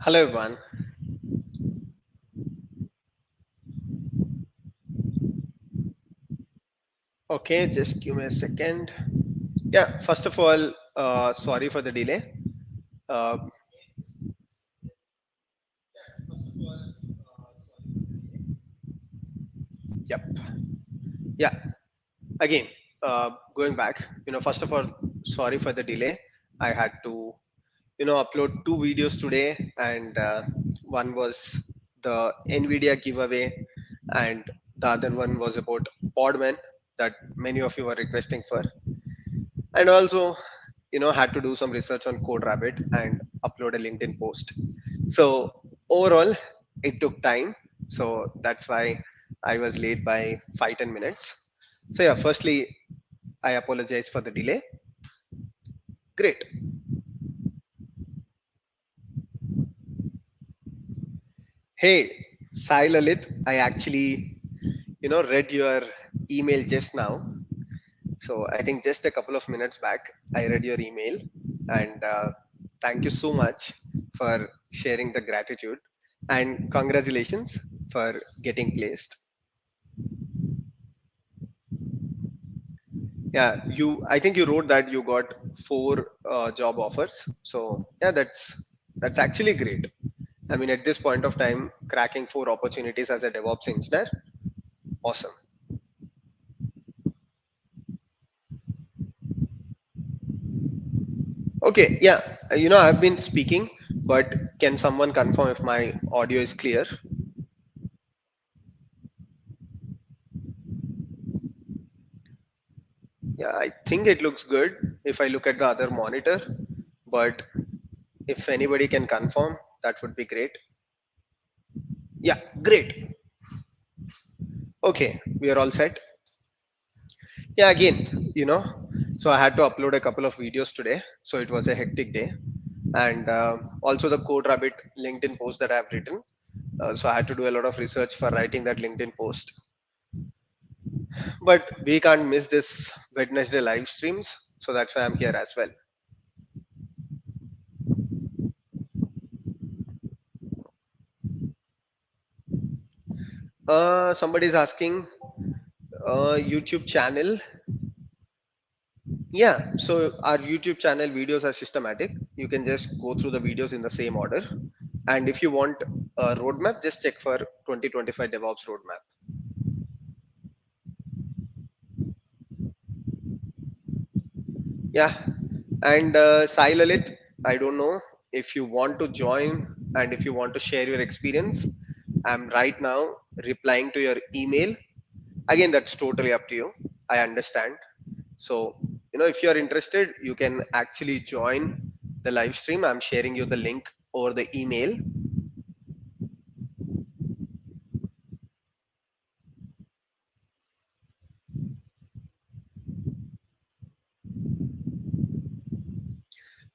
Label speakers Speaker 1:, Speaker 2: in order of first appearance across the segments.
Speaker 1: Hello everyone. Okay, just give me a second. Yeah, first of all, sorry for the delay. Uh, yep. Yeah. Again, going back. First of all, sorry for the delay. I had to, upload two videos today, and one was the NVIDIA giveaway, and the other one was about Podman that many of you were requesting for, and also had to do some research on CodeRabbit and upload a LinkedIn post. So overall it took time, so that's why I was late by 5-10 minutes. So yeah, firstly, I apologize for the delay. Great. Hey, Sai Lalit, I actually read your email just now. So I think just a couple of minutes back I read your email, and thank you so much for sharing the gratitude, and congratulations for getting placed. Yeah, I think you wrote that you got four job offers. So yeah, that's actually great. I mean, at this point of time, cracking four opportunities as a DevOps engineer, awesome. Okay, yeah, I've been speaking, but can someone confirm if my audio is clear? Yeah, I think it looks good if I look at the other monitor, but if anybody can confirm, that would be great. Yeah, great. Okay, we are all set. Yeah, again, so I had to upload a couple of videos today, so it was a hectic day, and also the Code Rabbit LinkedIn post that I've written. So I had to do a lot of research for writing that LinkedIn post, but we can't miss this Wednesday live streams, so that's why I'm here as well. Somebody's asking YouTube channel. Yeah, so our YouTube channel videos are systematic. You can just go through the videos in the same order. And if you want a roadmap, just check for 2025 DevOps roadmap. Yeah, and Sai Lalit, I don't know if you want to join and if you want to share your experience. I'm right now replying to your email. Again, that's totally up to you. I understand. So, if you're interested, you can actually join the live stream. I'm sharing you the link or the email.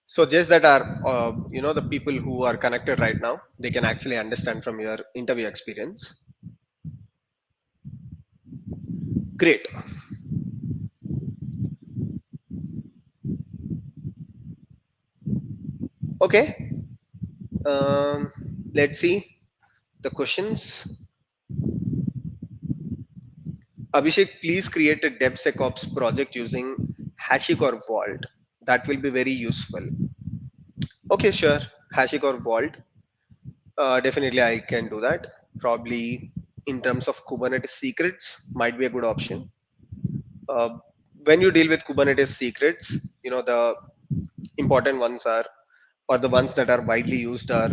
Speaker 1: So just that are the people who are connected right now, they can actually understand from your interview experience. Great. Okay. Um, let's see the questions. Abhishek, please create a DevSecOps project using Hashiq or Vault. That will be very useful. Okay, sure. Hashiq or Vault. Definitely, I can do that. Probably in terms of Kubernetes secrets, might be a good option. Uh, when you deal with Kubernetes secrets, the important ones are, or the ones that are widely used are,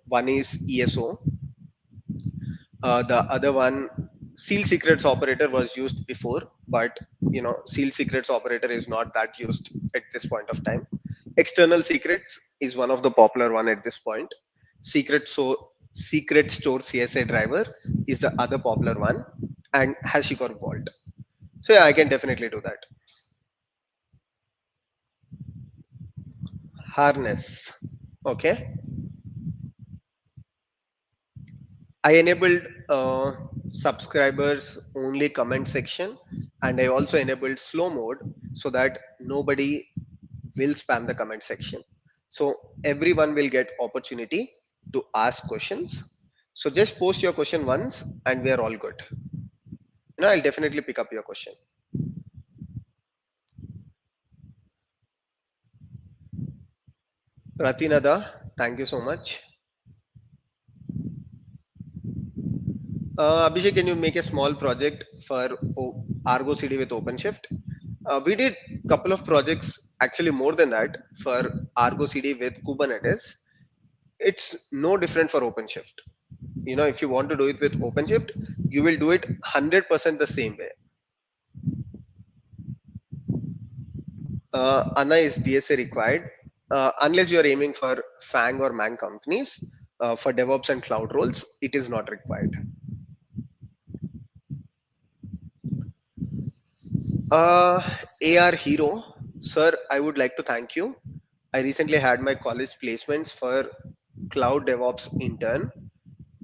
Speaker 1: one is ESO, the other one, seal secrets operator was used before, but seal secrets operator is not that used at this point of time. External secrets is one of the popular one at this point. Secret store CSA driver is the other popular one, and HashiCorp Vault. So yeah, I can definitely do that. Harness. Okay. I enabled subscribers only comment section, and I also enabled slow mode so that nobody will spam the comment section. So everyone will get opportunity to ask questions. So just post your question once and we are all good. I'll definitely pick up your question. Ratinada, thank you so much. Abhishek, can you make a small project for Argo CD with OpenShift? We did couple of projects, actually more than that, for Argo CD with Kubernetes. It's no different for OpenShift. If you want to do it with OpenShift, you will do it 100% the same way. ANA is DSA required, unless you are aiming for FANG or MANG companies. For DevOps and cloud roles, it is not required. Uh, AR Hero, sir, I would like to thank you. I recently had my college placements for cloud DevOps intern,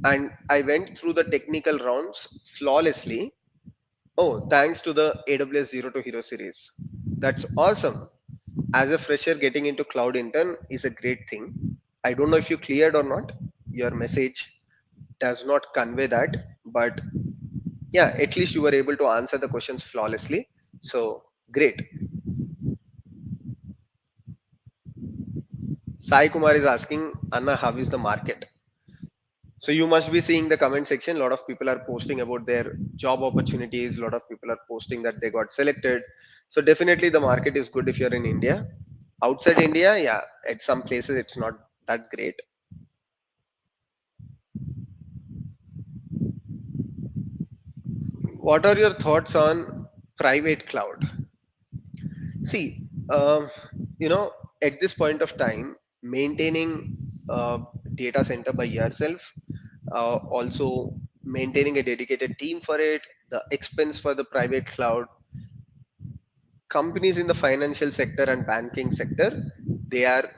Speaker 1: and I went through the technical rounds flawlessly. Oh, thanks to the AWS Zero to Hero series. That's awesome. As a fresher, getting into cloud intern is a great thing. I don't know if you cleared or not. Your message does not convey that, but yeah, at least you were able to answer the questions flawlessly. So great. Sai Kumar is asking, Anna, how is the market? So you must be seeing the comment section. A lot of people are posting about their job opportunities. A lot of people are posting that they got selected. So definitely the market is good if you're in India. Outside India, yeah, at some places it's not that great. What are your thoughts on private cloud? See, at this point of time, maintaining a data center by yourself, also maintaining a dedicated team for it, the expense for the private cloud, companies in the financial sector and banking sector, they are,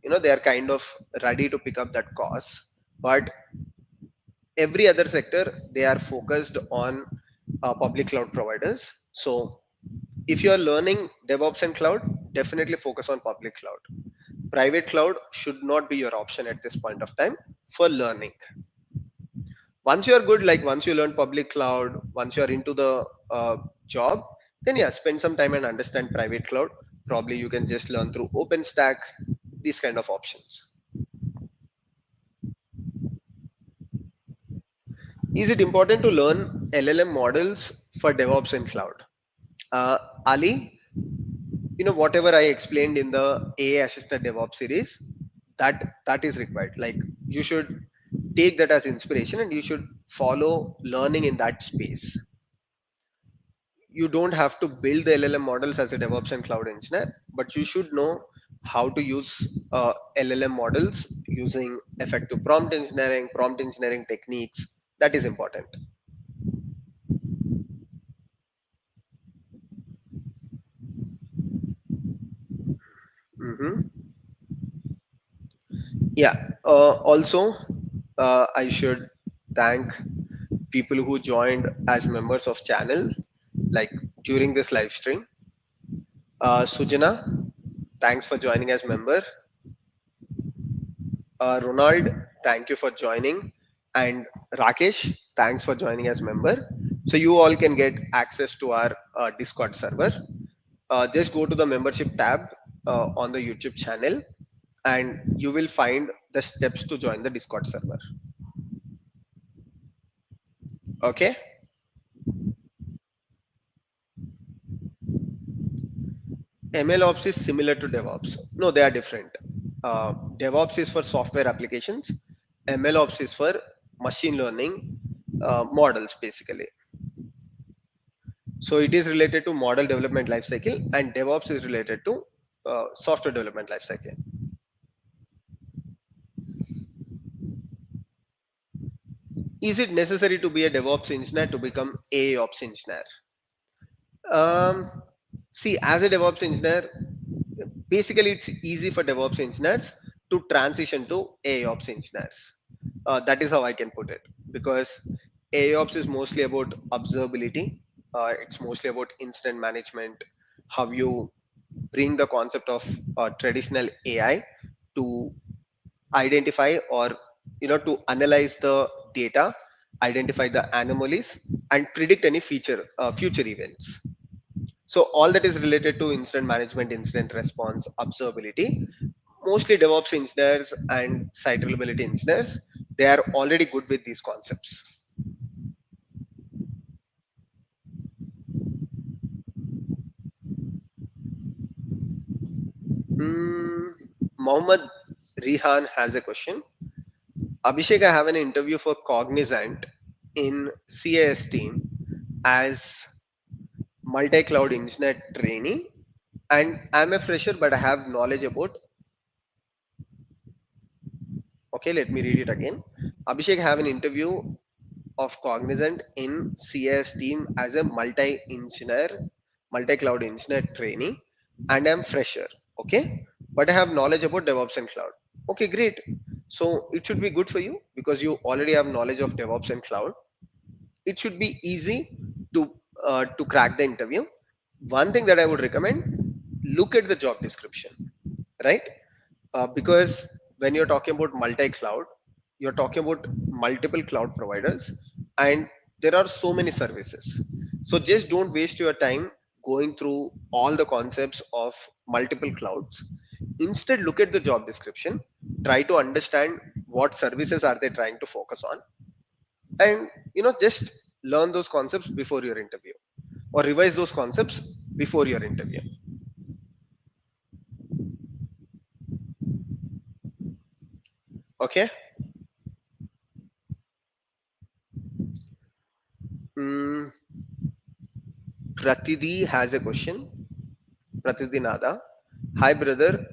Speaker 1: they are kind of ready to pick up that cost. But every other sector, they are focused on public cloud providers. So if you are learning DevOps and cloud, definitely focus on public cloud. Private cloud should not be your option at this point of time for learning. Once you are good, like once you learn public cloud, once you are into the job, then yeah, spend some time and understand private cloud. Probably you can just learn through OpenStack, these kind of options. Is it important to learn LLM models for DevOps and cloud? uh, Ali, whatever I explained in the AI assisted DevOps series, that is required. Like, you should take that as inspiration and you should follow learning in that space. You don't have to build the LLM models as a DevOps and cloud engineer, but you should know how to use LLM models using effective prompt engineering techniques. That is important. Hmm. Yeah. Also, I should thank people who joined as members of channel, like during this live stream. Sujana, thanks for joining as member. Ronald, thank you for joining. And Rakesh, thanks for joining as member. So you all can get access to our Discord server. Just go to the membership tab on the YouTube channel and you will find the steps to join the Discord server. Okay. ML ops is similar to DevOps. No, they are different. DevOps is for software applications. ML ops is for machine learning models, basically. So it is related to model development lifecycle, and DevOps is related to software development lifecycle. Is it necessary to be a DevOps engineer to become a ops engineer? Um, See, as a DevOps engineer, basically it's easy for DevOps engineers to transition to AOps engineers. That is how I can put it, because AOps is mostly about observability. It's mostly about incident management, how you bring the concept of traditional AI to identify or to analyze the data, identify the anomalies, and predict any future events. So all that is related to incident management, incident response, observability. Mostly DevOps engineers and site reliability engineers, they are already good with these concepts. Mm, Mohammed Rihan has a question. Abhishek, I have an interview for Cognizant in CAS team as multi-cloud engineer trainee, and I'm a fresher, but I have knowledge about. Okay, let me read it again. Abhishek, I have an interview of Cognizant in CAS team as a multi-cloud engineer trainee, and I'm fresher. Okay, but I have knowledge about DevOps and cloud. Okay, great. So it should be good for you because you already have knowledge of DevOps and cloud. It should be easy to to crack the interview. One thing that I would recommend: look at the job description, right? Because when you're talking about multi-cloud, you're talking about multiple cloud providers, and there are so many services. So just don't waste your time going through all the concepts of multiple clouds. Instead, look at the job description, try to understand what services are they trying to focus on, and just learn those concepts before your interview, or revise those concepts before your interview. Okay. mm, Pratidhi has a question. Pratidinada. Hi, brother.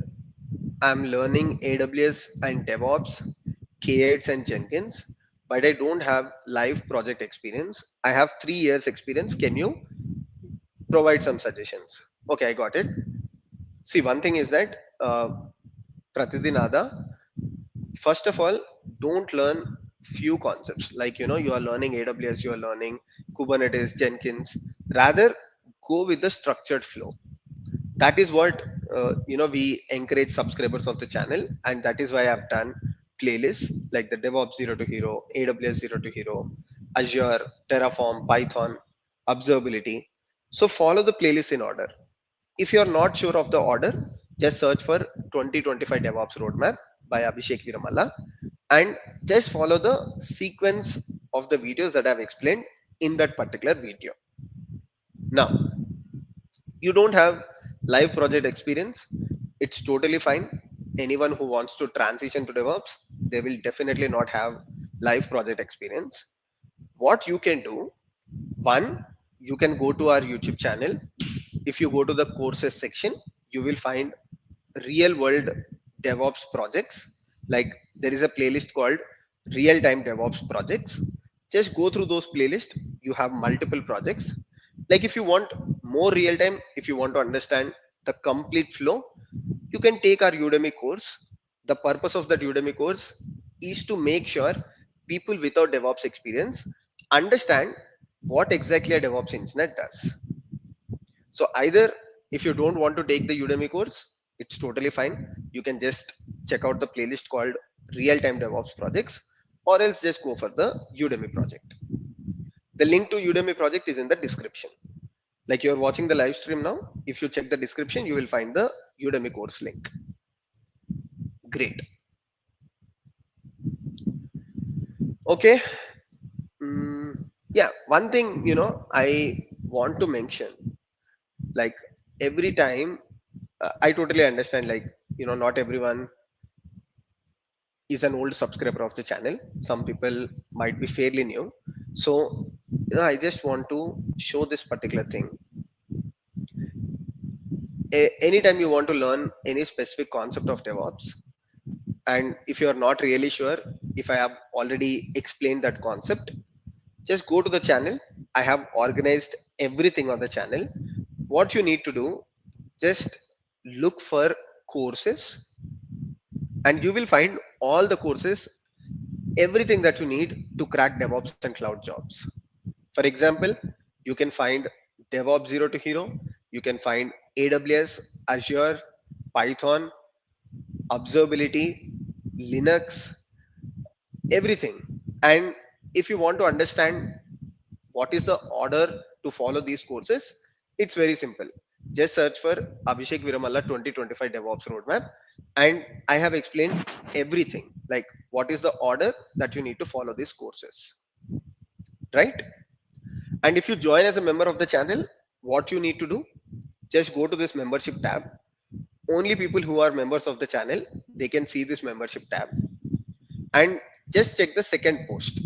Speaker 1: I'm learning AWS and DevOps, K8s and Jenkins, but I don't have live project experience. I have 3 years experience. Can you provide some suggestions? Okay, I got it. See, one thing is that Pratidinada, first of all, don't learn few concepts like you are learning AWS, you are learning Kubernetes, Jenkins. Rather, go with the structured flow. That is what we encourage subscribers of the channel, and that is why I've done playlists like the DevOps Zero to Hero, AWS Zero to Hero, Azure, Terraform, Python, observability. So follow the playlist in order. If you are not sure of the order, just search for 2025 DevOps Roadmap by Abhishek Veeramalla, and just follow the sequence of the videos that I've explained in that particular video. Now, you don't have live project experience, it's totally fine. Anyone who wants to transition to DevOps, they will definitely not have live project experience. What you can do: one, you can go to our YouTube channel. If you go to the courses section, you will find real world DevOps projects. Like, there is a playlist called real time DevOps projects. Just go through those playlists. You have multiple projects. Like, if you want more real time, if you want to understand the complete flow, you can take our Udemy course. The purpose of that Udemy course is to make sure people without DevOps experience understand what exactly a DevOps engineer does. So either, if you don't want to take the Udemy course, it's totally fine. You can just check out the playlist called Real Time DevOps Projects, or else just go for the Udemy project. The link to Udemy project is in the description. Like, you're watching the live stream now. If you check the description, you will find the Udemy course link. Great. Okay. Mm, yeah. One thing, I want to mention, like, every time, I totally understand, like, not everyone is an old subscriber of the channel. Some people might be fairly new. So, I just want to show this particular thing. Anytime you want to learn any specific concept of DevOps, and if you are not really sure if I have already explained that concept, just go to the channel. I have organized everything on the channel. What you need to do, just look for courses, and you will find all the courses, everything that you need to crack DevOps and cloud jobs. For example, you can find DevOps Zero to Hero, you can find AWS, Azure, Python, observability, Linux, everything. And if you want to understand what is the order to follow these courses, it's very simple. Just search for Abhishek Viramalla 2025 DevOps Roadmap, and I have explained everything, like what is the order that you need to follow these courses, right? And if you join as a member of the channel, what you need to do, just go to this membership tab. Only people who are members of the channel, they can see this membership tab, and just check the second post.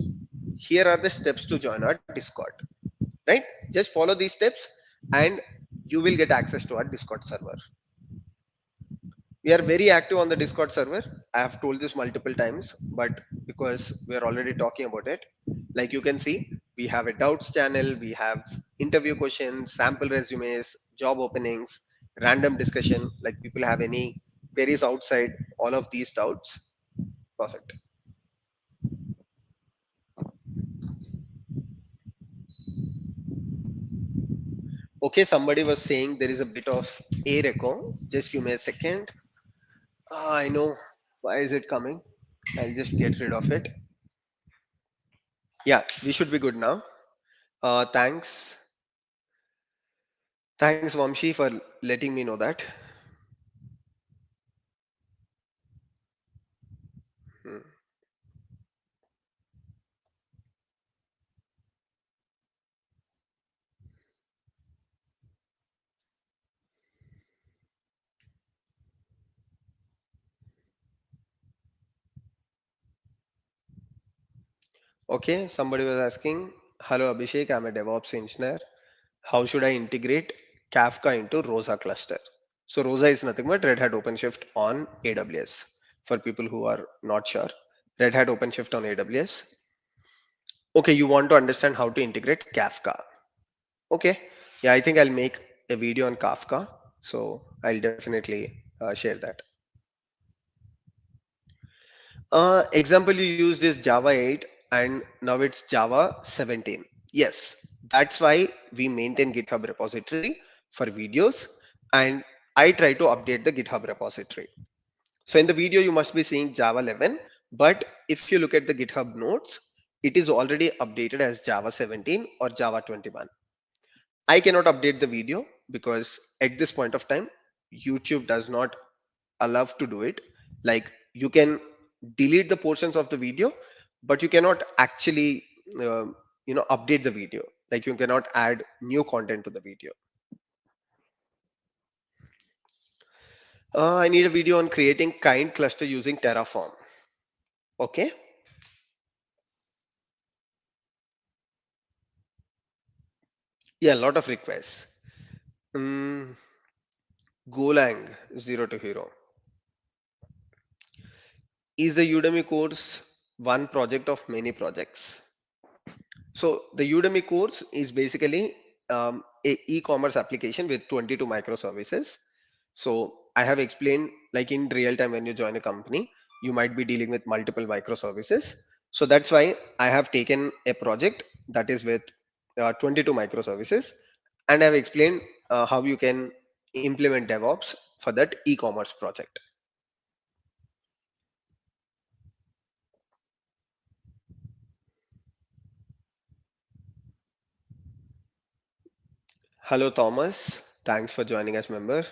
Speaker 1: Here are the steps to join our Discord, right? Just follow these steps and you will get access to our Discord server. We are very active on the Discord server. I have told this multiple times, but because we are already talking about it, like you can see, we have a doubts channel, we have interview questions, sample resumes, job openings, random discussion, like people have any queries outside all of these doubts. Perfect. Okay, somebody was saying there is a bit of air echo. Just give me a second. Ah, I know. Why is it coming? I'll just get rid of it. Yeah, we should be good now. Thanks. Thanks, Vamshi, for letting me know that. Hmm. Okay, somebody was asking, hello, Abhishek, I'm a DevOps engineer. How should I integrate Kafka into Rosa cluster? So, Rosa is nothing but Red Hat OpenShift on AWS. For people who are not sure, Red Hat OpenShift on AWS. Okay, you want to understand how to integrate Kafka. Okay. Yeah, I think I'll make a video on Kafka. So I'll definitely share that. Example you used is Java 8 and now it's Java 17. Yes, that's why we maintain GitHub repository for videos and I try to update the GitHub repository. So in the video, you must be seeing Java 11, but if you look at the GitHub notes, it is already updated as Java 17 or Java 21. I cannot update the video because at this point of time, YouTube does not allow to do it. Like you can delete the portions of the video, but you cannot actually, uh, update the video. Like you cannot add new content to the video. I need a video on creating kind cluster using Terraform. Okay. Yeah, a lot of requests. Mm, Golang zero to hero. Is the Udemy course one project of many projects? So the Udemy course is basically a e-commerce application with 22 microservices. So I have explained like in real time when you join a company, you might be dealing with multiple microservices. So that's why I have taken a project that is with 22 microservices and I've explained how you can implement DevOps for that e-commerce project. Hello, Thomas. Thanks for joining us, member.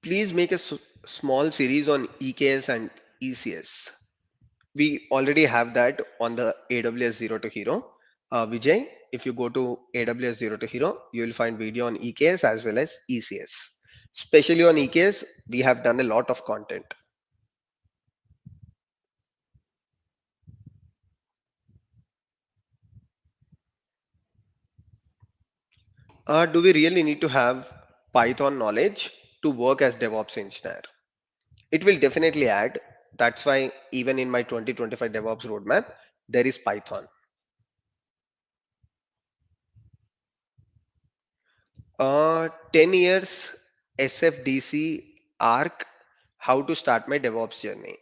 Speaker 1: Please make a small series on EKS and ECS. We already have that on the AWS Zero to Hero. Vijay, if you go to AWS Zero to Hero, you will find video on EKS as well as ECS. Especially on EKS, we have done a lot of content. Do we really need to have Python knowledge to work as DevOps engineer? It will definitely add. That's why even in my 2025 DevOps roadmap, there is Python. 10 years SFDC ARC, how to start my DevOps journey.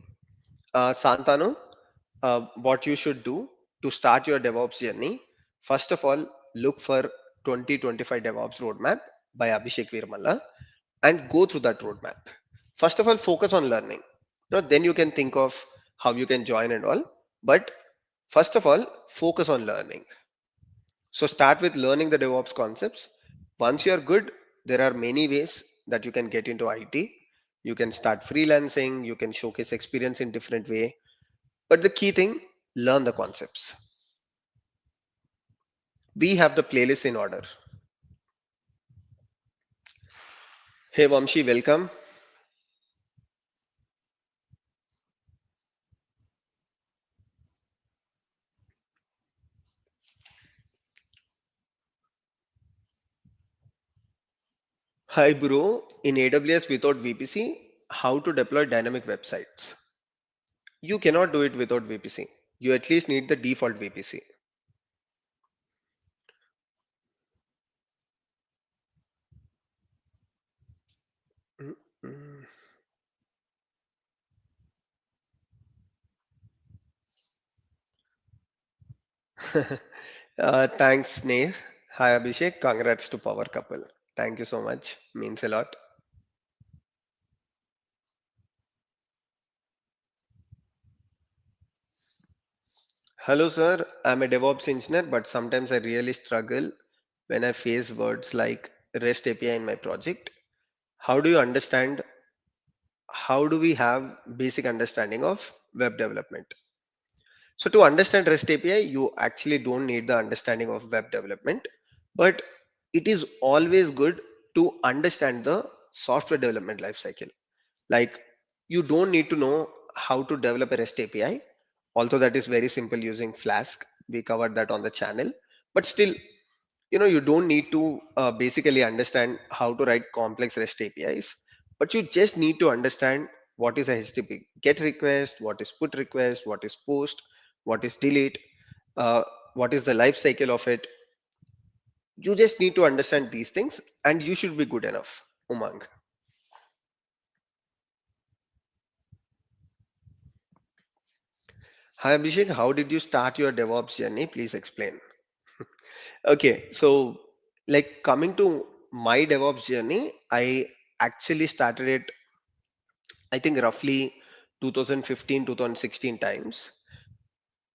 Speaker 1: Santanu, what you should do to start your DevOps journey, First of all, look for 2025 DevOps roadmap by Abhishek Veeramalla and go through that roadmap. First of all, focus on learning. Then you can think of how you can join and all. But first of all, focus on learning. So start with learning the DevOps concepts. Once you are good, there are many ways that you can get into IT. You can start freelancing, you can showcase experience in different way. But the key thing, learn the concepts. We have the playlist in order. Hey Vamshi, welcome. Hi bro, in AWS without VPC, how to deploy dynamic websites? You cannot do it without VPC. You at least need the default VPC. Mm, mm. Thanks, Sneha. Hi, Abhishek. Congrats to Power Couple. Thank you so much. Means a lot. Hello, sir. I'm a DevOps engineer, but sometimes I really struggle when I face words like REST API in my project. How do you understand? How do we have basic understanding of web development? So to understand REST API, you actually don't need the understanding of web development, but it is always good to understand the software development lifecycle. Like you don't need to know how to develop a REST API, although that is very simple using Flask. We covered that on the channel, but still, you don't need to basically understand how to write complex REST APIs, but you just need to understand what is a HTTP GET request, what is PUT request, what is POST, what is delete, uh, what is the life cycle of it. You just need to understand these things, and you should be good enough. Umang. Hi Abhishek, how did you start your DevOps journey? Please explain. Okay, so like coming to my DevOps journey, I actually started it, I think roughly 2015, 2016 times.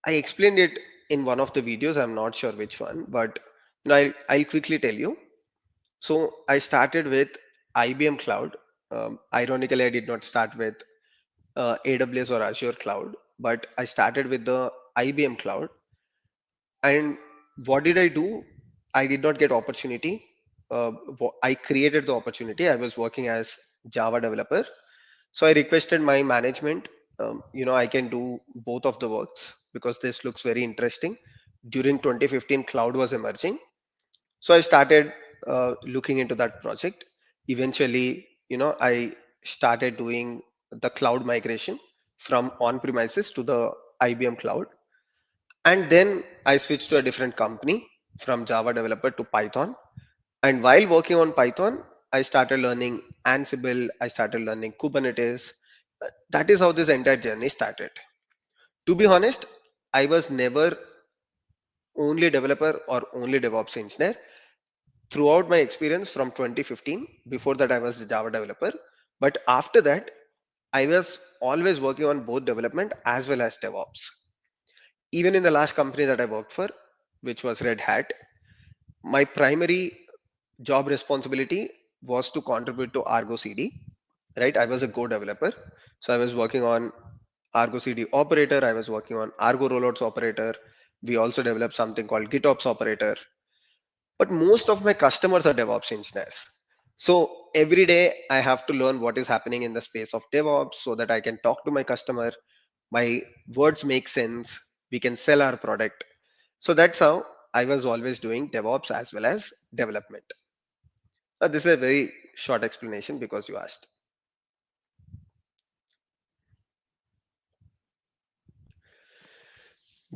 Speaker 1: I explained it in one of the videos. I'm not sure which one, but I'll quickly tell you. So I started with IBM Cloud. Ironically, I did not start with AWS or Azure Cloud, but I started with the IBM Cloud. And what did I do? I did not get opportunity. I created the opportunity. I was working as Java developer. So I requested my management, I can do both of the works because this looks very interesting. During 2015, cloud was emerging. So I started looking into that project. Eventually, I started doing the cloud migration from on premises to the IBM cloud. And then I switched to a different company from Java developer to Python. And while working on Python, I started learning Ansible, I started learning Kubernetes. That is how this entire journey started. To be honest, I was never only developer or only DevOps engineer. Throughout my experience from 2015, before that I was a Java developer. But after that, I was always working on both development as well as DevOps. Even in the last company that I worked for, which was Red Hat, my primary job responsibility was to contribute to Argo CD, right? I was a Go developer. So I was working on Argo CD operator. I was working on Argo rollouts operator. We also developed something called GitOps operator. But most of my customers are DevOps engineers. So every day I have to learn what is happening in the space of DevOps so that I can talk to my customer. My words make sense. We can sell our product. So that's how I was always doing DevOps as well as development. This is a very short explanation because you asked.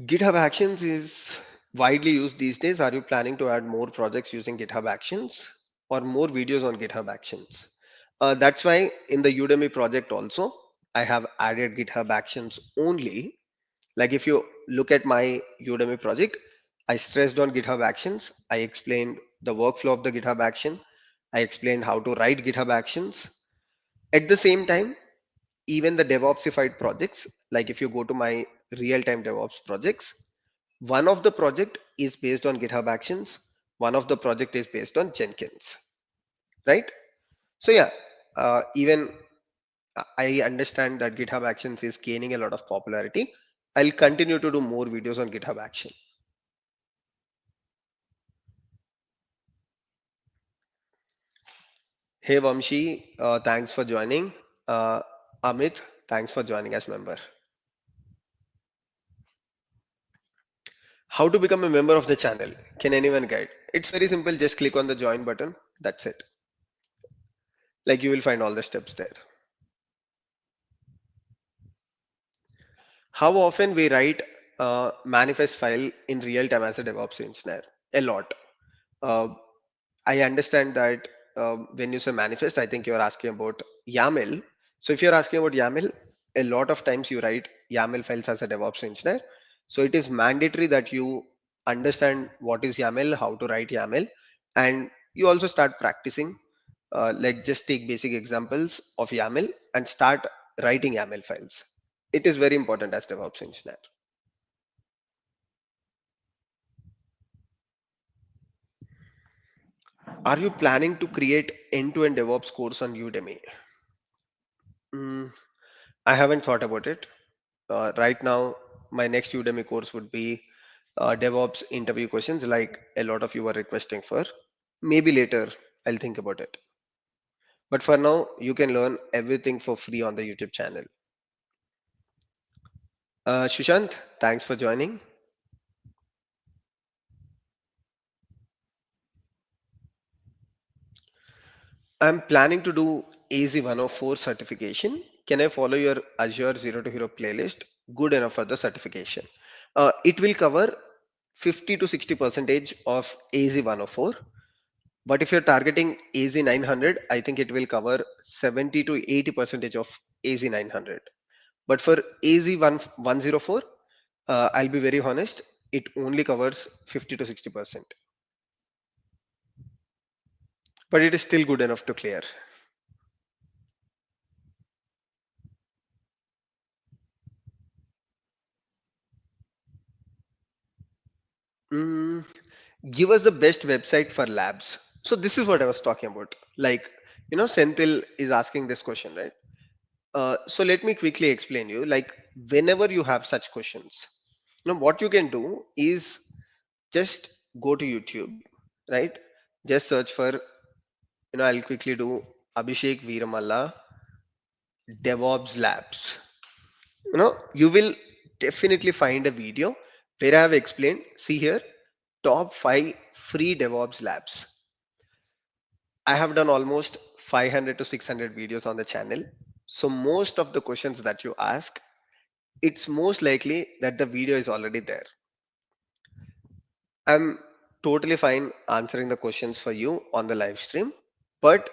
Speaker 1: GitHub Actions is widely used these days. Are you planning to add more projects using GitHub Actions or more videos on GitHub Actions? That's why in the Udemy project also, I have added GitHub Actions only. Like if you look at my Udemy project, I stressed on GitHub Actions. I explained the workflow of the GitHub action. I explained how to write GitHub Actions. At the same time, even the DevOpsified projects, like if you go to my real-time DevOps projects, one of the project is based on GitHub Actions. One of the project is based on Jenkins, right? So yeah, even I understand that GitHub Actions is gaining a lot of popularity. I'll continue to do more videos on GitHub Action. Hey Vamshi, thanks for joining. Uh, Amit, thanks for joining as member. How to become a member of the channel? Can anyone guide? It's very simple. Just click on the join button. That's it. Like you will find all the steps there. How often we write a manifest file in real time as a DevOps engineer? A lot. Uh, I understand that when you say manifest, I think you're asking about YAML. So if you're asking about YAML, a lot of times you write YAML files as a DevOps engineer. So it is mandatory that you understand what is YAML, how to write YAML, and you also start practicing. Like just take basic examples of YAML and start writing YAML files. It is very important as DevOps engineer. Are you planning to create end-to-end DevOps course on Udemy? Mm, I haven't thought about it. Right now, my next Udemy course would be DevOps interview questions, like a lot of you are requesting for. Maybe later I'll think about it. But for now, you can learn everything for free on the YouTube channel. Shushant, thanks for joining. I'm planning to do AZ 104 certification. Can I follow your Azure Zero to Hero playlist? Good enough for the certification. It will cover 50 to 60 percentage of AZ 104. But if you're targeting AZ 900, I think it will cover 70 to 80 percentage of AZ 900. But for AZ 104, I'll be very honest, it only covers 50 to 60%. But it is still good enough to clear. Mm, give us the best website for labs. So this is what I was talking about. Like, Senthil is asking this question, right? So let me quickly explain you. Like, whenever you have such questions, what you can do is just go to YouTube, right? Just search for, I'll quickly do Abhishek Veeramalla DevOps Labs. You will definitely find a video where I have explained, see here, top 5 free DevOps labs. I have done almost 500 to 600 videos on the channel. So most of the questions that you ask, it's most likely that the video is already there. I'm totally fine answering the questions for you on the live stream. But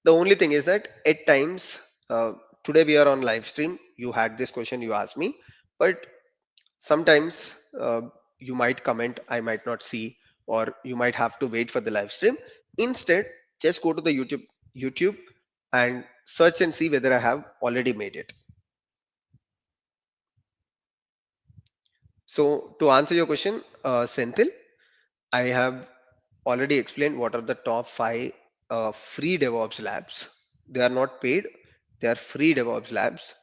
Speaker 1: the only thing is that at times, today we are on live stream. You had this question, you asked me, but sometimes you might comment, I might not see, or you might have to wait for the live stream. Instead, just go to the YouTube and search and see whether I have already made it. So to answer your question, Senthil, I have already explained what are the top 5 free DevOps labs. They are not paid, they are free DevOps labs.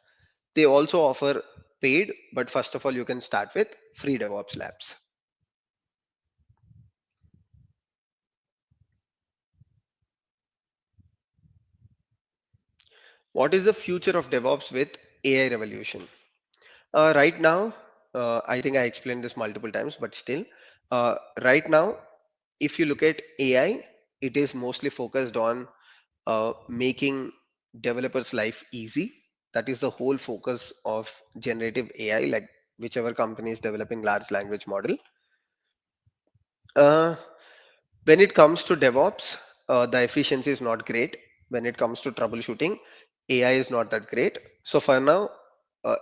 Speaker 1: They also offer paid, but first of all, you can start with free DevOps labs. What is the future of DevOps with AI revolution? Right now, I think I explained this multiple times, but still, right now, if you look at AI, it is mostly focused on making developers' life easy. That is the whole focus of generative AI, like whichever company is developing large language model. Uh, when it comes to DevOps, the efficiency is not great. When it comes to troubleshooting, AI is not that great. So for now,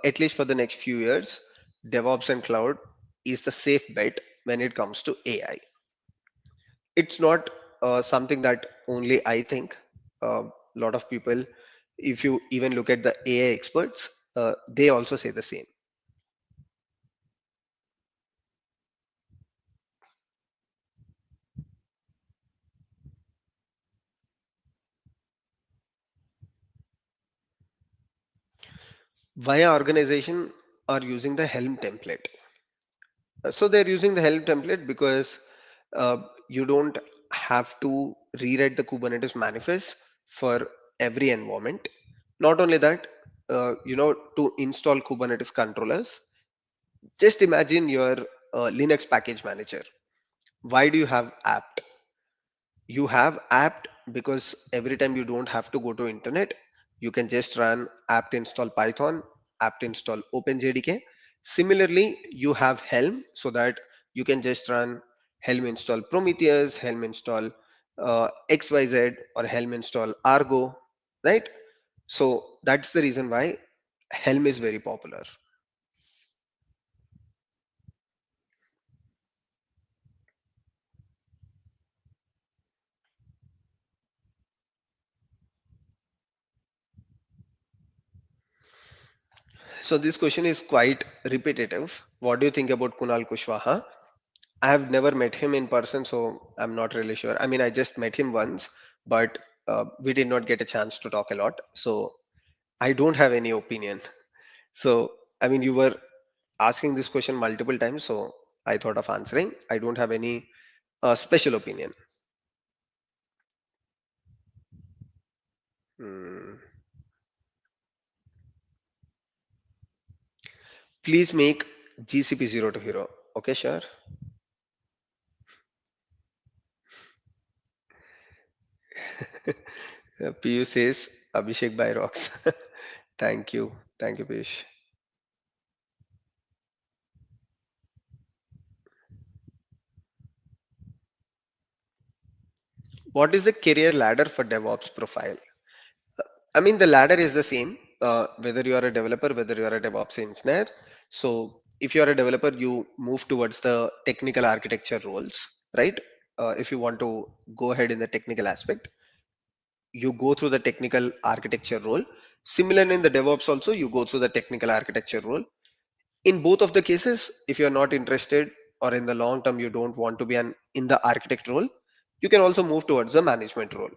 Speaker 1: at least for the next few years, DevOps and cloud is the safe bet. when it comes to AI. It's not something that only I think. A lot of people, if you even look at the AI experts, they also say the same. Why organization are using the Helm template? So they're using the Helm template because uh, you don't have to rewrite the Kubernetes manifest for every environment. Not only that, to install Kubernetes controllers, just imagine your Linux package manager. Why do you have apt? You have apt because every time you don't have to go to internet, you can just run apt install Python, apt install OpenJDK. Similarly, you have Helm so that you can just run Helm install Prometheus, Helm install XYZ, or Helm install Argo, right? So that's the reason why Helm is very popular. So this question is quite repetitive. What do you think about Kunal Kushwaha? I have never met him in person, so I'm not really sure. I mean, I just met him once, but we did not get a chance to talk a lot. So I don't have any opinion. So, I mean, you were asking this question multiple times, so I thought of answering. I don't have any special opinion. Hmm. Please make GCP zero to hero. Okay, sure. Piyush says Abhishek by rocks. Thank you. Thank you, Piyush. What is the career ladder for DevOps profile? I mean, the ladder is the same, whether you are a developer, whether you are a DevOps engineer. So, if you are a developer, you move towards the technical architecture roles, right? If you want to go ahead in the technical aspect, you go through the technical architecture role. Similar in the DevOps also, you go through the technical architecture role. In both of the cases, if you are not interested or in the long term you don't want to be an in the architect role, you can also move towards the management role.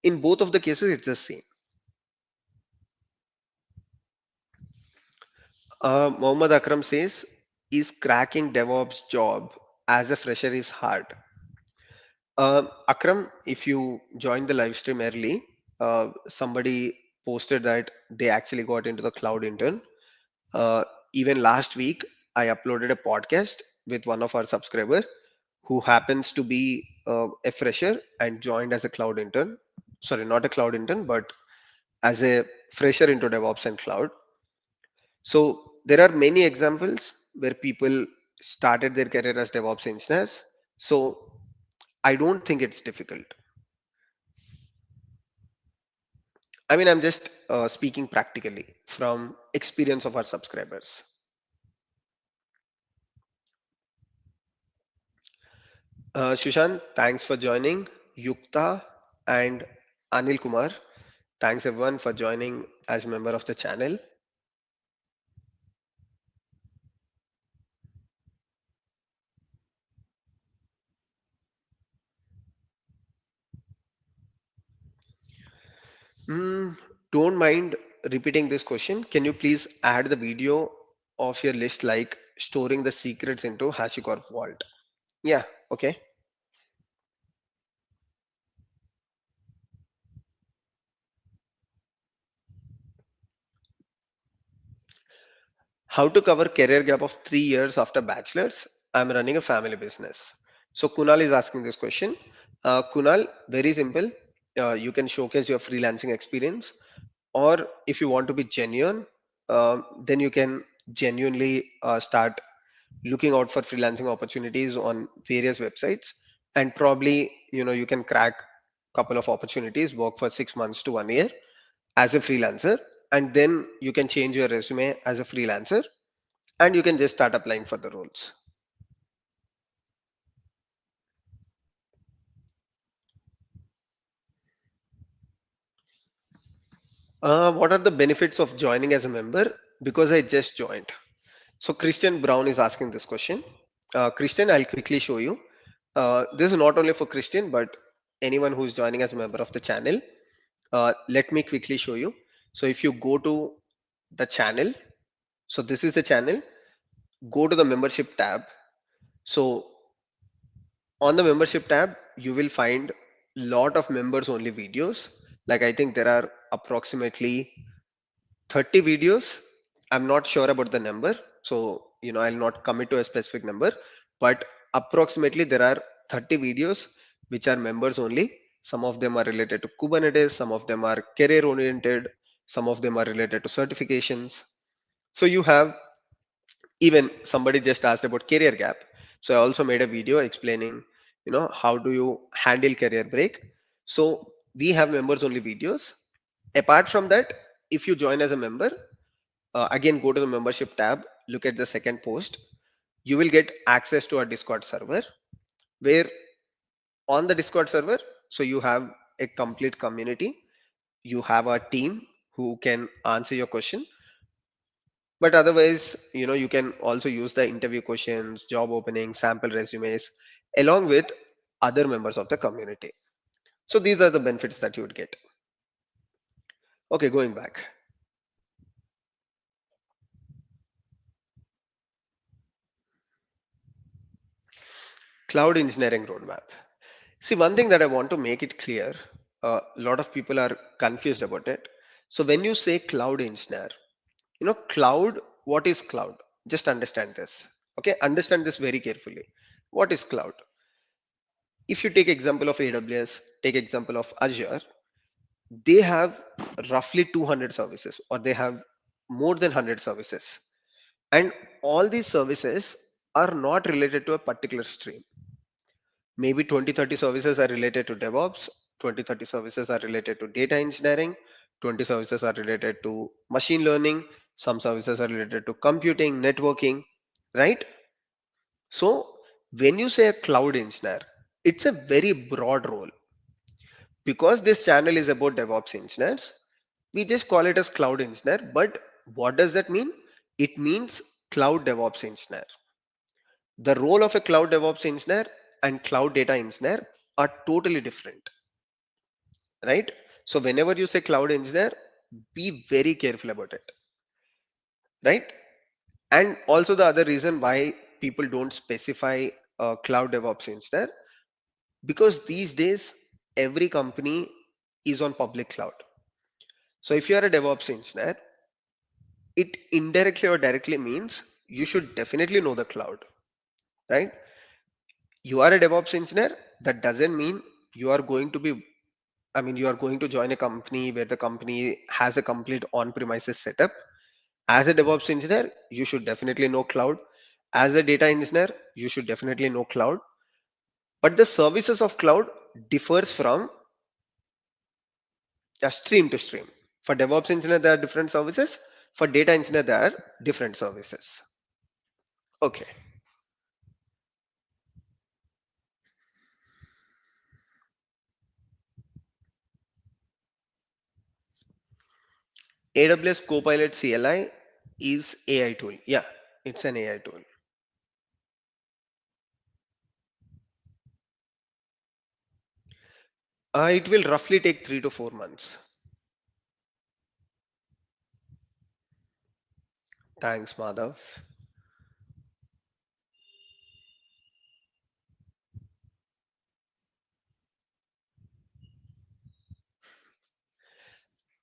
Speaker 1: In both of the cases, it's the same. Mohammad Akram says, is cracking DevOps job as a fresher is hard? Akram, if you joined the live stream early, somebody posted that they actually got into the cloud intern. Uh, Even last week, I uploaded a podcast with one of our subscriber who happens to be a fresher and joined as a cloud intern. Sorry, not a cloud intern, but as a fresher into DevOps and cloud. So there are many examples where people started their career as DevOps engineers. So I don't think it's difficult. I mean, I'm just speaking practically from experience of our subscribers. Shushan, thanks for joining. Yukta and Anil Kumar, thanks everyone for joining as member of the channel. Mm, don't mind repeating this question. Can you please add the video of your list like storing the secrets into HashiCorp Vault? Yeah, okay. How to cover career gap of 3 years after bachelor's? I'm running a family business. So Kunal is asking this question. Kunal, very simple. You can showcase your freelancing experience, or if you want to be genuine, then you can genuinely start looking out for freelancing opportunities on various websites, and probably you can crack couple of opportunities, work for 6 months to 1 year as a freelancer, and then you can change your resume as a freelancer and you can just start applying for the roles. What are the benefits of joining as a member? Because I just joined. So Christian Brown is asking this question. Christian, I'll quickly show you. This is not only for Christian, but anyone who's joining as a member of the channel. Let me quickly show you. So if you go to the channel, so this is the channel, go to the membership tab. So on the membership tab, you will find lot of members only videos. Like I think there are approximately 30 videos. I'm not sure about the number. So, I'll not commit to a specific number, but approximately there are 30 videos which are members only. Some of them are related to Kubernetes, some of them are career oriented, some of them are related to certifications. So you have, even somebody just asked about career gap. So I also made a video explaining, how do you handle career break. So we have members only videos. Apart from that, if you join as a member, again go to the membership tab, look at the second post. You will get access to our Discord server, where on the Discord server, so you have a complete community, you have a team who can answer your question. But otherwise, you can also use the interview questions, job openings, sample resumes, along with other members of the community. So these are the benefits that you would get. Okay, going back. Cloud engineering roadmap. See, one thing that I want to make it clear, a lot of people are confused about it. So when you say cloud engineer, cloud, what is cloud? Just understand this. Okay, understand this very carefully. What is cloud? If you take example of AWS, take example of Azure, they have roughly 200 services, or they have more than 100 services. And all these services are not related to a particular stream. Maybe 20, 30 services are related to DevOps, 20, 30 services are related to data engineering, 20 services are related to machine learning, some services are related to computing, networking, right? So when you say a cloud engineer, it's a very broad role. Because this channel is about DevOps engineers, we just call it as cloud engineer. But what does that mean? It means cloud DevOps engineer. The role of a cloud DevOps engineer and cloud data engineer are totally different, right? So whenever you say cloud engineer, be very careful about it, right? And also the other reason why people don't specify cloud DevOps engineer, because these days every company is on public cloud. So if you are a DevOps engineer, it indirectly or directly means you should definitely know the cloud, right? You are a DevOps engineer, that doesn't mean you are going to be, you are going to join a company where the company has a complete on-premises setup. As a DevOps engineer, you should definitely know cloud. As a data engineer, you should definitely know cloud. But the services of cloud differs from a stream to stream. For DevOps engineer, there are different services. For data engineer, there are different services. Okay. AWS Copilot CLI is AI tool. Yeah, it's an AI tool. It will roughly take 3 to 4 months. Thanks, Madhav.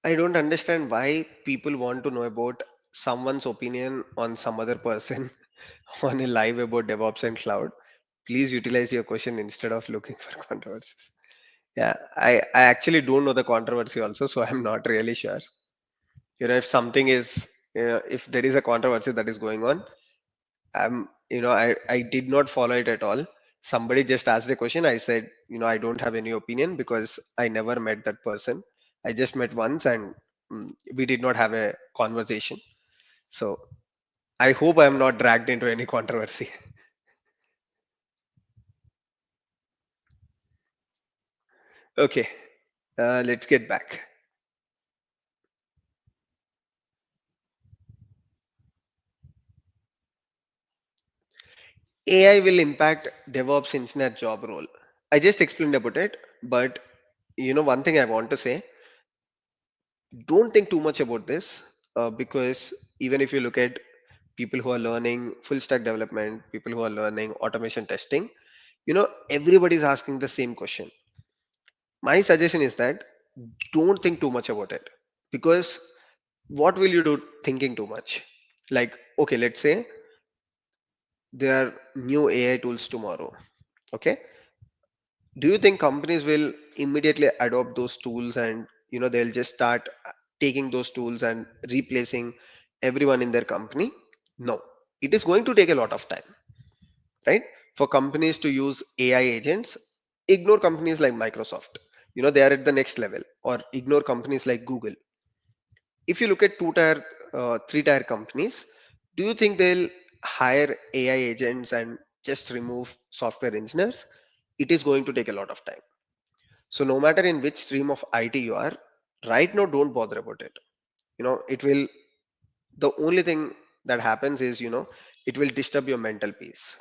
Speaker 1: I don't understand why people want to know about someone's opinion on some other person on a live about DevOps and cloud. Please utilize your question instead of looking for controversies. Yeah, I actually don't know the controversy also, so I'm not really sure. If something is, if there is a controversy that is going on, I did not follow it at all. Somebody just asked a question. I said, I don't have any opinion because I never met that person. I just met once, and we did not have a conversation. So I hope I'm not dragged into any controversy. Okay, let's get back. AI will impact DevOps engineer job role. I just explained about it, but one thing I want to say, don't think too much about this, because even if you look at people who are learning full stack development, people who are learning automation testing, everybody's asking the same question. My suggestion is that don't think too much about it, because what will you do thinking too much? Like, okay, let's say there are new AI tools tomorrow. Okay, do you think companies will immediately adopt those tools, and they'll just start taking those tools and replacing everyone in their company? No, it is going to take a lot of time, right? For companies to use AI agents, ignore companies like Microsoft. They are at the next level. Or ignore companies like Google. If you look at three tier companies, do you think they'll hire AI agents and just remove software engineers? It is going to take a lot of time. So no matter in which stream of IT you are, right now don't bother about it. It will, the only thing that happens is, it will disturb your mental peace.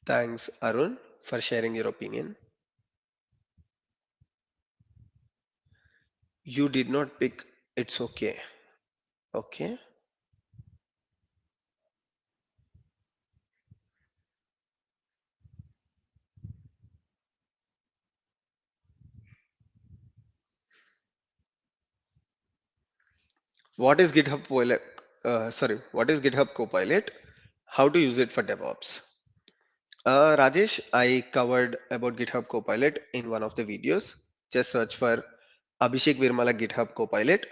Speaker 1: Thanks, Arun, for sharing your opinion. You did not pick, it's okay. Okay. What is GitHub Copilot? What is GitHub Copilot? How to use it for DevOps? Rajesh, I covered about GitHub Copilot in one of the videos. Just search for Abhishek Veeramalla GitHub Copilot.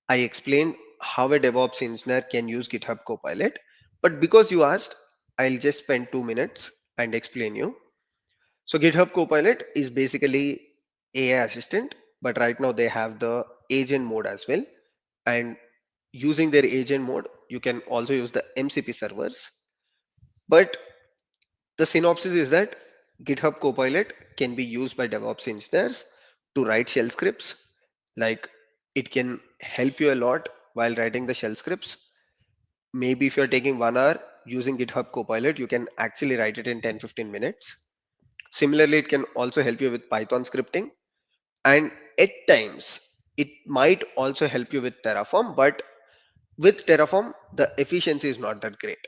Speaker 1: I explained how a DevOps engineer can use GitHub Copilot. But because you asked, I'll just spend 2 minutes and explain you. So GitHub Copilot is basically AI assistant, but right now they have the agent mode as well. And using their agent mode, you can also use the MCP servers. But the synopsis is that GitHub Copilot can be used by DevOps engineers to write shell scripts. Like, it can help you a lot while writing the shell scripts. Maybe if you're taking 1 hour using GitHub Copilot, you can actually write it in 10-15 minutes. Similarly, it can also help you with Python scripting. And at times, it might also help you with Terraform, but with Terraform, the efficiency is not that great.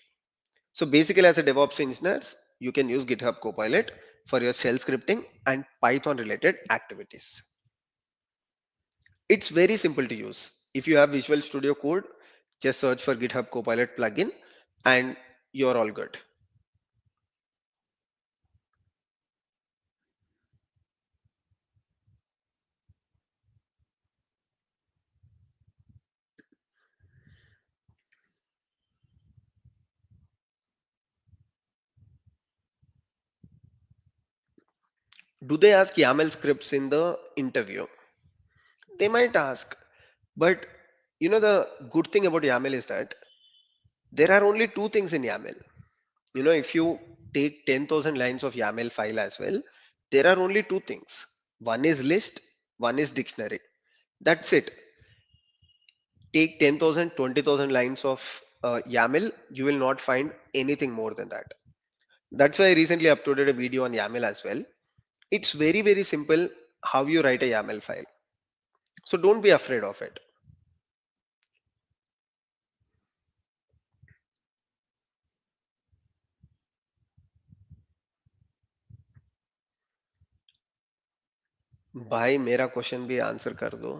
Speaker 1: So basically, as a DevOps engineer, you can use GitHub Copilot for your shell scripting and Python related activities. It's very simple to use. If you have Visual Studio Code, just search for GitHub Copilot plugin and you're all good. Do they ask YAML scripts in the interview? They might ask, but the good thing about YAML is that there are only two things in YAML. If you take 10,000 lines of YAML file as well, there are only two things. One is list, one is dictionary. That's it. Take 10,000, 20,000 lines of YAML, you will not find anything more than that. That's why I recently uploaded a video on YAML as well. It's very, very simple how you write a YAML file. So don't be afraid of it. भाई मेरा question भी answer कर दो.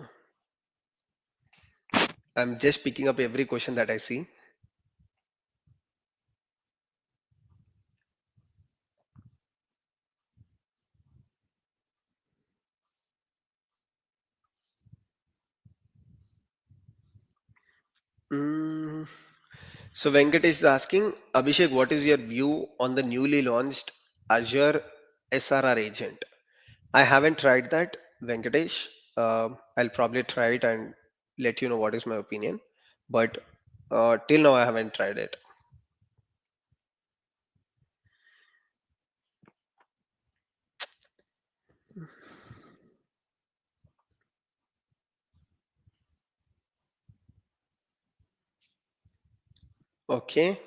Speaker 1: I'm just picking up every question that I see. Mm, so Venkatesh is asking, Abhishek, what is your view on the newly launched Azure SRR agent? I haven't tried that, Venkatesh. I'll probably try it and let you know what is my opinion. But till now, I haven't tried it. Okay.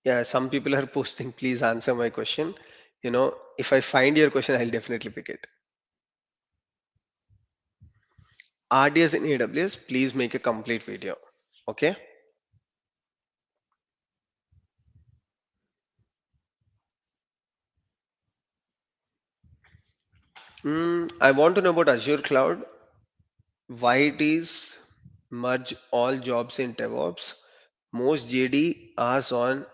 Speaker 1: Yeah, some people are posting, please answer my question. If I find your question, I'll definitely pick it. RDS in AWS, please make a complete video. Okay. I want to know about Azure Cloud, why it is merge all jobs in DevOps. Most JD asks on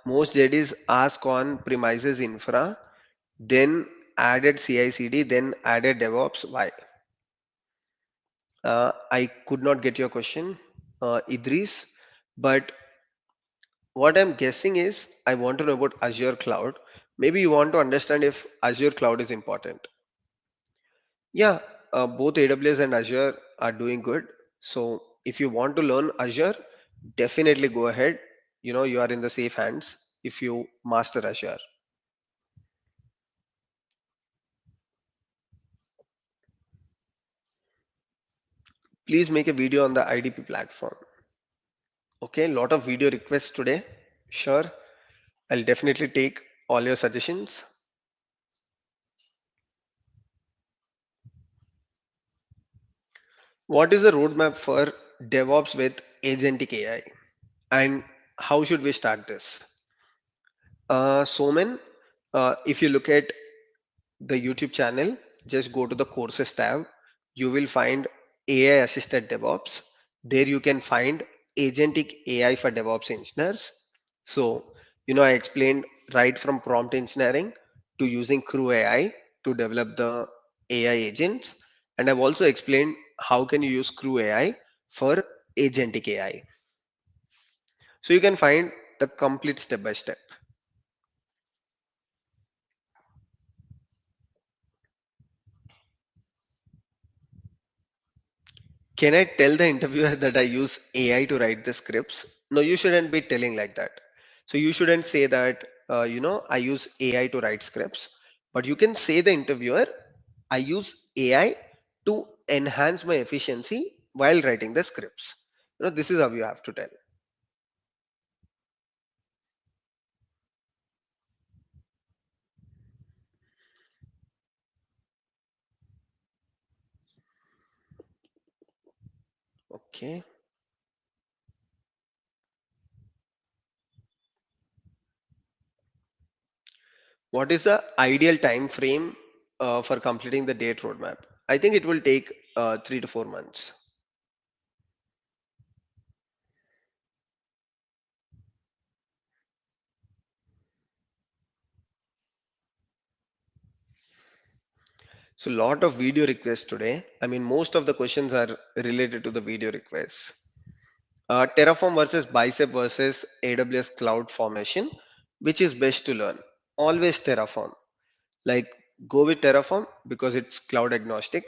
Speaker 1: most JDs ask on premises infra, then added CI/CD, then added DevOps. Why? I could not get your question, Idris, but what I'm guessing is I want to know about Azure Cloud. Maybe you want to understand if Azure Cloud is important. Yeah, both AWS and Azure are doing good. So if you want to learn Azure, definitely go ahead. You are in the safe hands if you master Azure. Please make a video on the IDP platform. Okay, lot of video requests today. Sure, I'll definitely take all your suggestions. What is the roadmap for DevOps with agentic AI? And how should we start this? Soman, if you look at the YouTube channel, just go to the courses tab. You will find AI assisted DevOps. There you can find agentic AI for DevOps engineers. So, I explained right from prompt engineering to using Crew AI to develop the AI agents. And I've also explained how can you use Crew AI for agentic AI. So you can find the complete step by step. Can I tell the interviewer that I use AI to write the scripts? No, you shouldn't be telling like that. So you shouldn't say that, I use AI to write scripts, but you can say the interviewer, I use AI to enhance my efficiency while writing the scripts. This is how you have to tell. Okay. What is the ideal time frame for completing the date roadmap? I think it will take 3 to 4 months. So lot of video requests today. I mean, most of the questions are related to the video requests. Terraform versus Bicep versus AWS Cloud Formation, which is best to learn? Always Terraform. Like go with Terraform because it's cloud agnostic.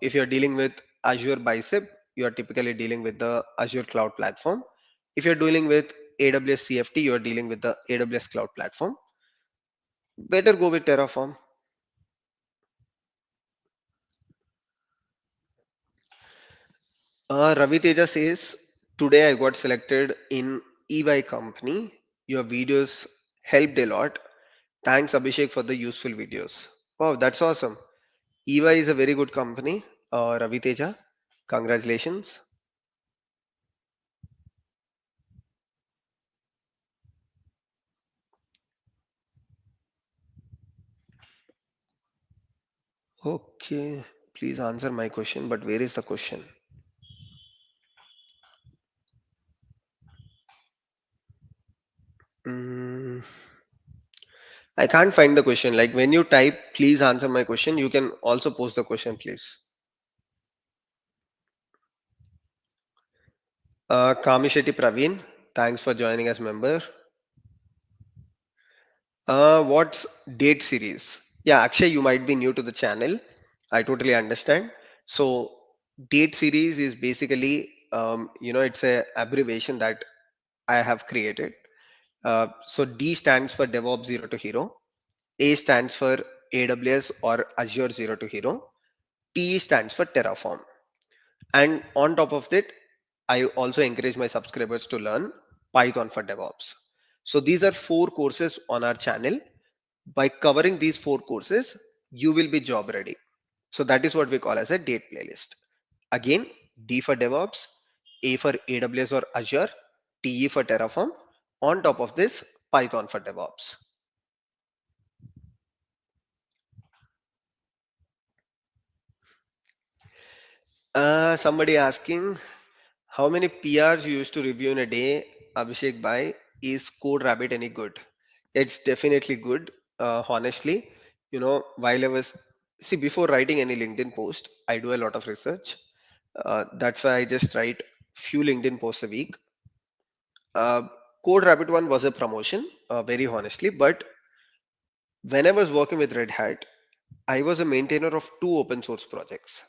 Speaker 1: If you're dealing with Azure Bicep, you are typically dealing with the Azure Cloud Platform. If you're dealing with AWS CFT, you are dealing with the AWS Cloud Platform. Better go with Terraform. Ravi Teja says, today I got selected in EY company. Your videos helped a lot. Thanks Abhishek for the useful videos. Wow, that's awesome. EY is a very good company. Ravi Teja, congratulations. Okay, please answer my question, but where is the question? Mm, I can't find the question. Like when you type, please answer my question, you can also post the question, please. Kamishetty Praveen, thanks for joining as member. What's date series? Yeah, Akshay, you might be new to the channel. I totally understand. So, date series is basically, it's a abbreviation that I have created. So D stands for DevOps Zero to Hero. A stands for AWS or Azure Zero to Hero. T stands for Terraform. And on top of that, I also encourage my subscribers to learn Python for DevOps. So these are four courses on our channel. By covering these four courses, you will be job ready. So that is what we call as a date playlist. Again, D for DevOps, A for AWS or Azure, TE for Terraform. On top of this, Python for DevOps. Somebody asking how many PRs you used to review in a day, Abhishek Bhai? Is Code Rabbit any good? It's definitely good. Honestly, while I was before writing any LinkedIn post, I do a lot of research. That's why I just write few LinkedIn posts a week. Uh, Code Rabbit one was a promotion, very honestly. But when I was working with Red Hat, I was a maintainer of two open source projects.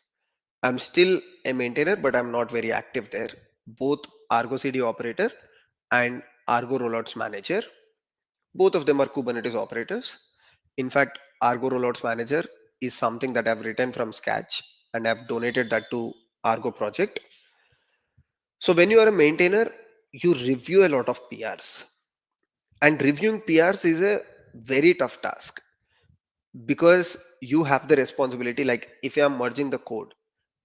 Speaker 1: I'm still a maintainer, but I'm not very active there. Both Argo CD operator and Argo rollouts manager. Both of them are Kubernetes operators. In fact, Argo rollouts manager is something that I've written from scratch and I've donated that to Argo project. So when you are a maintainer, you review a lot of PRs, and reviewing PRs is a very tough task because you have the responsibility. Like if I'm merging the code,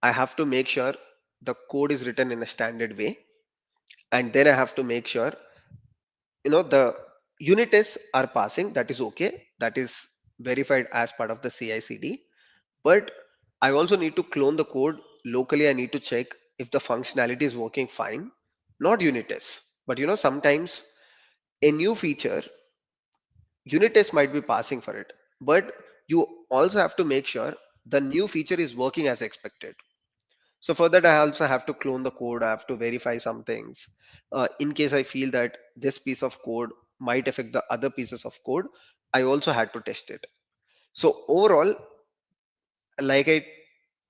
Speaker 1: I have to make sure the code is written in a standard way, and then I have to make sure the unit tests are passing. That is okay. That is verified as part of the CI/CD. But I also need to clone the code locally. I need to check if the functionality is working fine, not unit tests. But sometimes a new feature, unit test might be passing for it, but you also have to make sure the new feature is working as expected. So for that, I also have to clone the code. I have to verify some things. In case I feel that this piece of code might affect the other pieces of code, I also had to test it. So overall, like I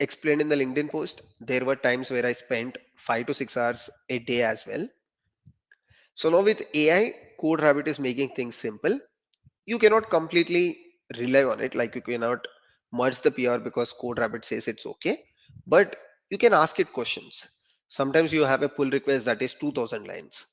Speaker 1: explained in the LinkedIn post, there were times where I spent 5 to 6 hours a day as well. So now with AI, CodeRabbit is making things simple. You cannot completely rely on it. Like you cannot merge the PR because CodeRabbit says it's okay, but you can ask it questions. Sometimes you have a pull request that is 2000 lines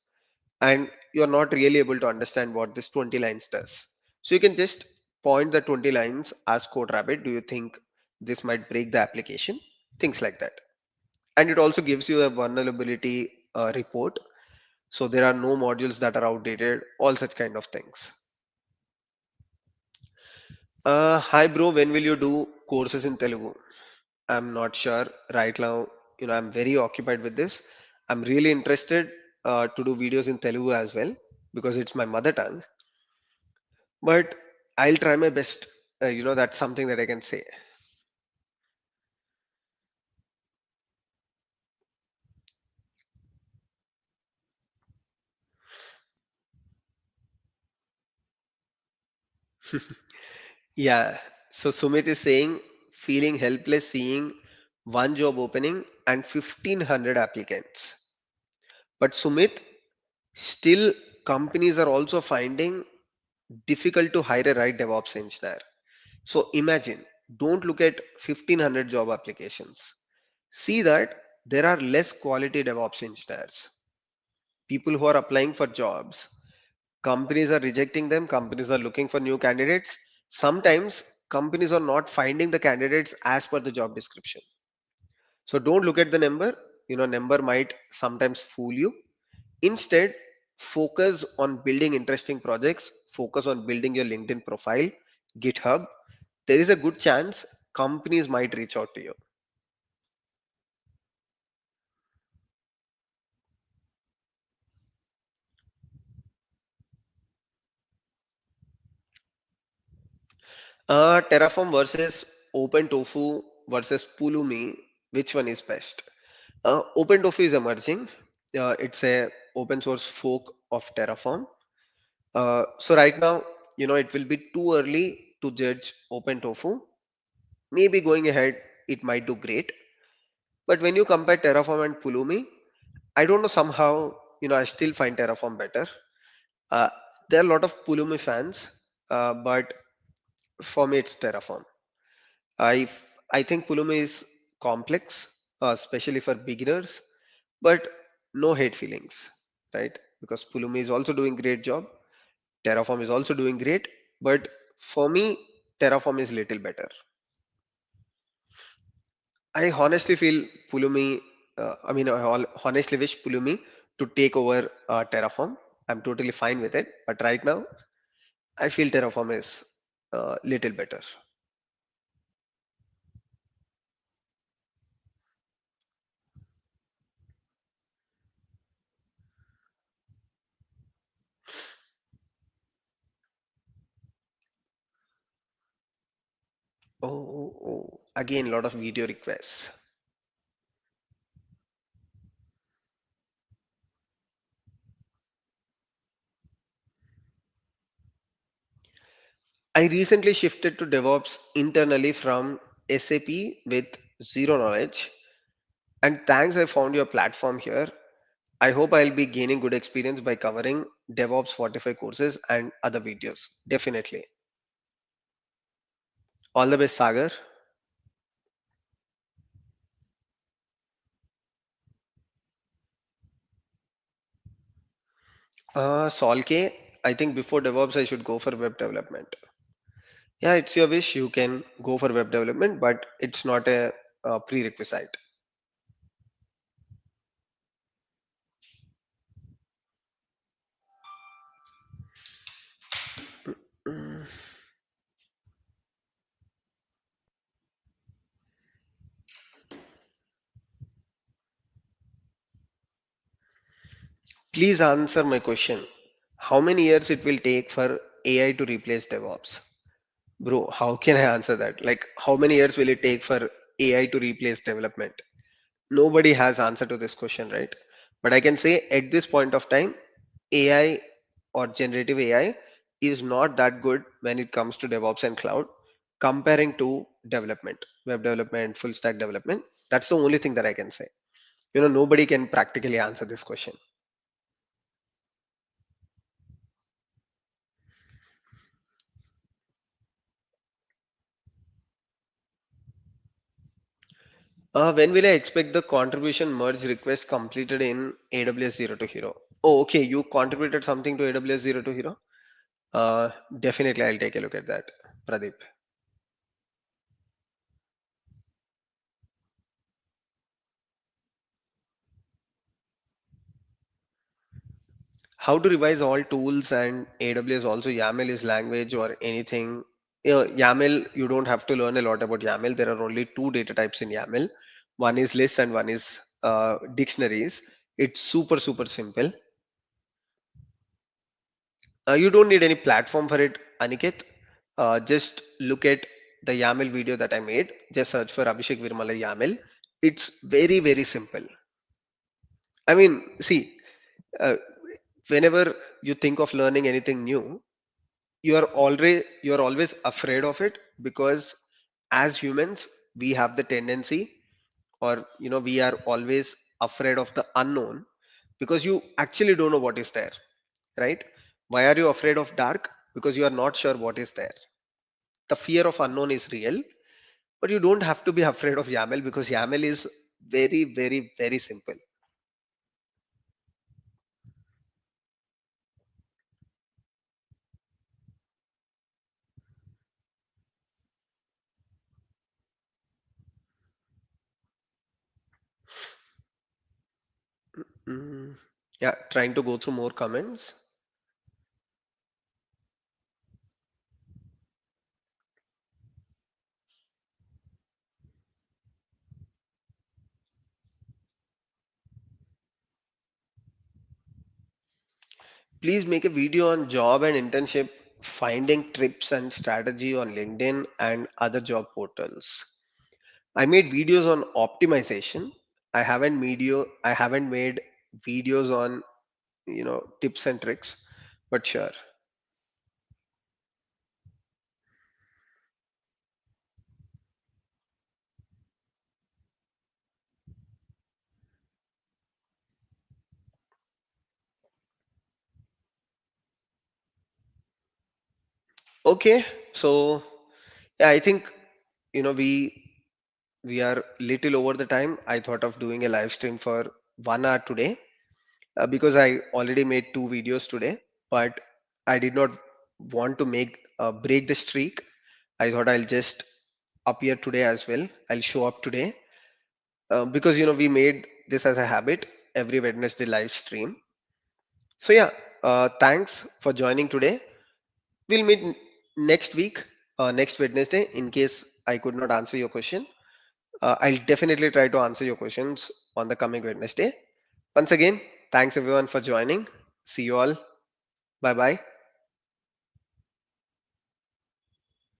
Speaker 1: and you're not really able to understand what this 20 lines does. So you can just point the 20 lines, ask CodeRabbit, do you think this might break the application? Things like that. And it also gives you a vulnerability report. So there are no modules that are outdated, all such kind of things. Hi bro, when will you do courses in Telugu? I'm not sure right now. I'm very occupied with this. I'm really interested to do videos in Telugu as well because it's my mother tongue. But I'll try my best. That's something that I can say. Yeah. So Sumit is saying feeling helpless seeing one job opening and 1500 applicants. But Sumit, still companies are also finding difficult to hire a right DevOps engineer. So imagine, don't look at 1500 job applications. See that there are less quality DevOps engineers. People who are applying for jobs, companies are rejecting them, companies are looking for new candidates. Sometimes companies are not finding the candidates as per the job description. So don't look at the number. Number might sometimes fool you. Instead, focus on building interesting projects, focus on building your LinkedIn profile, GitHub. There is a good chance companies might reach out to you. Terraform versus OpenTofu versus Pulumi, which one is best? OpenTofu is emerging. It's a open source fork of Terraform. So right now, it will be too early to judge OpenTofu. Maybe going ahead, it might do great. But when you compare Terraform and Pulumi, I don't know, somehow, I still find Terraform better. Uh, there are a lot of Pulumi fans, but for me it's Terraform. I I think Pulumi is complex, especially for beginners, but no hate feelings, right? Because Pulumi is also doing great job. Terraform is also doing great, but for me, Terraform is little better. I honestly feel Pulumi. Honestly wish Pulumi to take over Terraform. I'm totally fine with it, but right now I feel Terraform is little better. Oh, again, a lot of video requests. I recently shifted to DevOps internally from SAP with zero knowledge. And thanks, I found your platform here. I hope I'll be gaining good experience by covering DevOps 45 courses and other videos. Definitely. All the best, Sagar. Solke, I think before DevOps, I should go for web development. Yeah, it's your wish. You can go for web development, but it's not a prerequisite. Mm, Please answer my question. How many years it will take for AI to replace DevOps? Bro, how can I answer that? Like, how many years will it take for AI to replace development? Nobody has answer to this question, right? But I can say at this point of time, AI or generative AI is not that good when it comes to DevOps and cloud comparing to development, web development, full stack development. That's the only thing that I can say. Nobody can practically answer this question. When will I expect the contribution merge request completed in AWS Zero to Hero? Oh, okay. You contributed something to AWS Zero to Hero? Uh, Definitely, I'll take a look at that, Pradeep. How to revise all tools and AWS also YAML is language or anything. YAML, you don't have to learn a lot about YAML. There are only two data types in YAML. One is lists and one is dictionaries. It's super, super simple. You don't need any platform for it, Aniket. Just look at the YAML video that I made. Just search for Abhishek Veeramalla YAML. It's very, very simple. I mean, see, uh, whenever you think of learning anything new, you're always afraid of it because as humans, we have the tendency, or we are always afraid of the unknown because you actually don't know what is there, right? Why are you afraid of dark? Because you are not sure what is there. The fear of unknown is real, but you don't have to be afraid of YAML because YAML is very, very, very simple. Mm, yeah, trying to go through more comments. Please make a video on job and internship finding trips and strategy on LinkedIn and other job portals. I made videos on optimization. I haven't made videos on tips and tricks, but sure. Okay, so yeah, I think we are little over the time. I thought of doing a live stream for 1 hour today because I already made two videos today, but I did not want to make break the streak. I thought I'll just appear today as well. I'll show up today because we made this as a habit every Wednesday live stream. So yeah, thanks for joining today. We'll meet next week, next Wednesday. In case I could not answer your question, I'll definitely try to answer your questions on the coming Wednesday. Once again, thanks everyone for joining. See you all. Bye bye.